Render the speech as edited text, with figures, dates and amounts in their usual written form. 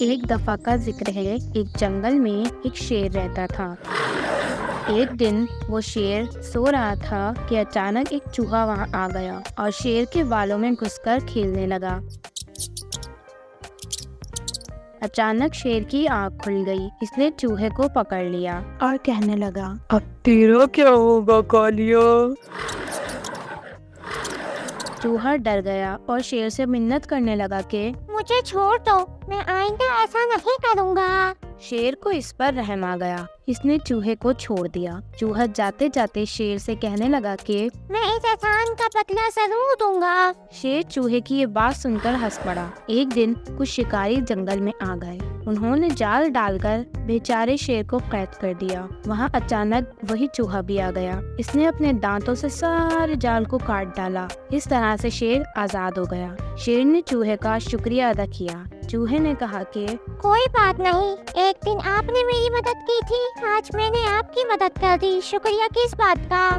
एक दफा का जिक्र है, एक जंगल में एक शेर रहता था। एक दिन वो शेर सो रहा था कि अचानक एक चूहा वहां आ गया और शेर के बालों में घुसकर खेलने लगा। अचानक शेर की आंख खुल गई। इसने चूहे को पकड़ लिया और कहने लगा, अब तेरा क्या होगा कालिया? चूहा डर गया और शेर से मिन्नत करने लगा कि मुझे छोड़ दो, मैं आइंदा ऐसा नहीं करूँगा। शेर को इस पर रहम आ गया। इसने चूहे को छोड़ दिया। चूहा जाते जाते शेर से कहने लगा कि मैं इस एहसान का बदला जरूर दूंगा। शेर चूहे की ये बात सुनकर हंस पड़ा। एक दिन कुछ शिकारी जंगल में आ गए। उन्होंने जाल डालकर बेचारे शेर को कैद कर दिया। वहाँ अचानक वही चूहा भी आ गया। इसने अपने दांतों से सारे जाल को काट डाला। इस तरह से शेर आजाद हो गया। शेर ने चूहे का शुक्रिया अदा किया। चूहे ने कहा कि कोई बात नहीं, एक दिन आपने मेरी मदद की थी, आज मैंने आपकी मदद कर दी, शुक्रिया किस बात का।